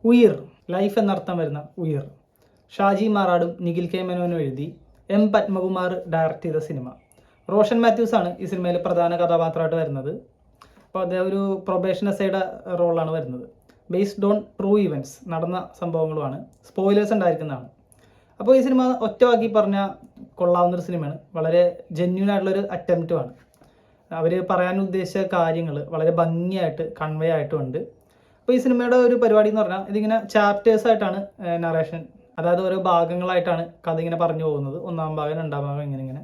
ഉയിർ, life എന്നർത്ഥം വരുന്ന ഉയിർ. Shaji മാറാടും Nikhil K മേനോനും എഴുതി എം പത്മകുമാർ ഡയറക്റ്റ് ചെയ്ത സിനിമ. റോഷൻ മാത്യൂസ് ആണ് ഈ സിനിമയിൽ പ്രധാന കഥാപാത്രമായിട്ട് വരുന്നത്. അപ്പോൾ അദ്ദേഹം ഒരു പ്രൊബേഷൻ എസ്ഐയുടെ റോളാണ് വരുന്നത്. ബേസ്ഡ് ഓൺ ട്രൂ ഇവൻറ്റ്സ്, നടന്ന സംഭവങ്ങളുമാണ്. സ്പോയിലേഴ്സ് ഉണ്ടായിരിക്കുന്നതാണ്. അപ്പോൾ ഈ സിനിമ ഒറ്റവാക്കി പറഞ്ഞാൽ കൊള്ളാവുന്നൊരു സിനിമയാണ്. വളരെ ജെന്യൂൻ ആയിട്ടുള്ളൊരു അറ്റംപ്റ്റുമാണ്. അവർ പറയാൻ ഉദ്ദേശിച്ച കാര്യങ്ങൾ വളരെ ഭംഗിയായിട്ട് കൺവേ ആയിട്ടുമുണ്ട്. അപ്പോൾ ഈ സിനിമയുടെ ഒരു പരിപാടി എന്ന് പറഞ്ഞാൽ ഇതിങ്ങനെ ചാപ്റ്റേഴ്സായിട്ടാണ് നറേഷൻ, അതായത് ഓരോ ഭാഗങ്ങളായിട്ടാണ് കഥ ഇങ്ങനെ പറഞ്ഞു പോകുന്നത്. 1-ാം ഭാഗം 2-ാം ഭാഗം ഇങ്ങനെ.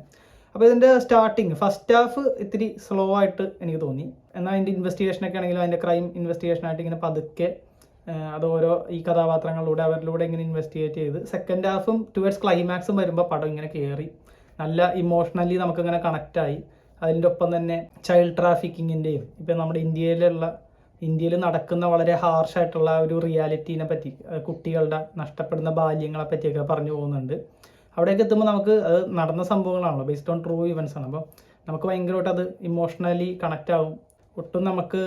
അപ്പോൾ ഇതിൻ്റെ സ്റ്റാർട്ടിങ് ഫസ്റ്റ് ഹാഫ് ഇത്തിരി സ്ലോ ആയിട്ട് എനിക്ക് തോന്നി. എന്നാൽ അതിൻ്റെ ഇൻവെസ്റ്റിഗേഷനൊക്കെ ആണെങ്കിലും അതിൻ്റെ ക്രൈം ഇൻവെസ്റ്റിഗേഷനായിട്ട് ഇങ്ങനെ പതുക്കെ അത് ഓരോ ഈ കഥാപാത്രങ്ങളിലൂടെ അവരിലൂടെ ഇങ്ങനെ ഇൻവെസ്റ്റിഗേറ്റ് ചെയ്ത് സെക്കൻഡ് ഹാഫും ടുവേർഡ്സ് ക്ലൈമാക്സും വരുമ്പോൾ പടം ഇങ്ങനെ കയറി നല്ല ഇമോഷണലി നമുക്കിങ്ങനെ കണക്റ്റായി. അതിൻ്റെ ഒപ്പം തന്നെ ചൈൽഡ് ട്രാഫിക്കിങ്ങിൻ്റെയും ഇപ്പം നമ്മുടെ ഇന്ത്യയിൽ നടക്കുന്ന വളരെ ഹാർഷായിട്ടുള്ള ഒരു റിയാലിറ്റീനെ പറ്റി, കുട്ടികളുടെ നഷ്ടപ്പെടുന്ന ബാല്യങ്ങളെ പറ്റിയൊക്കെ പറഞ്ഞു പോകുന്നുണ്ട്. അവിടേക്ക് എത്തുമ്പോൾ നമുക്ക് അത് നടന്ന സംഭവങ്ങളാണല്ലോ, ബേസ്ഡ് ഓൺ ട്രൂ ഇവൻറ്റ്സ് ആണ്. അപ്പോൾ നമുക്ക് ഭയങ്കരമായിട്ട് അത് ഇമോഷണലി കണക്റ്റ് ആവും. ഒട്ടും നമുക്ക്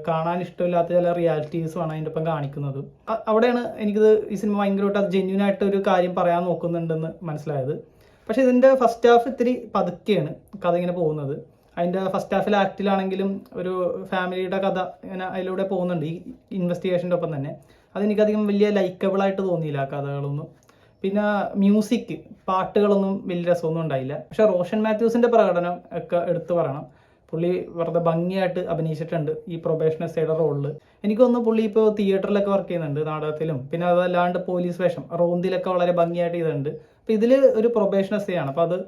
കാണാൻ ഇഷ്ടമില്ലാത്ത ചില റിയാലിറ്റീസുമാണ് അതിൻ്റെ ഒപ്പം കാണിക്കുന്നത്. അവിടെയാണ് എനിക്കിത് ഈ സിനിമ ഭയങ്കരമായിട്ട് അത് ജെന്യൂനായിട്ട് ഒരു കാര്യം പറയാൻ നോക്കുന്നുണ്ടെന്ന് മനസ്സിലായത്. പക്ഷേ ഇതിൻ്റെ ഫസ്റ്റ് ഹാഫ് ഇത്തിരി പതുക്കെയാണ് കഥ ഇങ്ങനെ പോകുന്നത്. അതിൻ്റെ ഫസ്റ്റ് ഹാഫിൽ ആക്റ്റിലാണെങ്കിലും ഒരു ഫാമിലിയുടെ കഥ ഇങ്ങനെ അതിലൂടെ പോകുന്നുണ്ട് ഈ ഇൻവെസ്റ്റിഗേഷൻ്റെ ഒപ്പം തന്നെ. അതെനിക്കധികം വലിയ ലൈക്കബിളായിട്ട് തോന്നിയില്ല ആ കഥകളൊന്നും. പിന്നെ മ്യൂസിക്, പാട്ടുകളൊന്നും വലിയ രസമൊന്നും ഉണ്ടായില്ല. പക്ഷേ റോഷൻ മാത്യൂസിൻ്റെ പ്രകടനം ഒക്കെ എടുത്തു പറയണം. പുള്ളി വെറുതെ ഭംഗിയായിട്ട് അഭിനയിച്ചിട്ടുണ്ട് ഈ പ്രൊബേഷൻ എസ്ഐയുടെ റോളിൽ. എനിക്ക് തോന്നുന്നു പുള്ളി ഇപ്പോൾ തിയേറ്ററിലൊക്കെ വർക്ക് ചെയ്യുന്നുണ്ട്, നാടകത്തിലും. പിന്നെ അതല്ലാണ്ട് പോലീസ് വേഷം റോന്തിലൊക്കെ വളരെ ഭംഗിയായിട്ട് ചെയ്തിട്ടുണ്ട്. അപ്പോൾ ഇതിൽ ഒരു പ്രൊബേഷൻ എസ്ഐ ആണ്. അപ്പോൾ അത്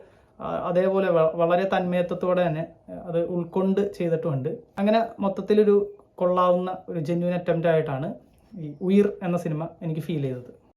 അതേപോലെ വളരെ തന്മയത്വത്തോടെ തന്നെ അത് ഉൾക്കൊണ്ട് ചെയ്തിട്ടുമുണ്ട്. അങ്ങനെ മൊത്തത്തിലൊരു കൊള്ളാവുന്ന ഒരു ജെന്യൂൻ അറ്റംപ്റ്റ് ആയിട്ടാണ് ഈ ഉയിർ എന്ന സിനിമ എനിക്ക് ഫീൽ ചെയ്തത്.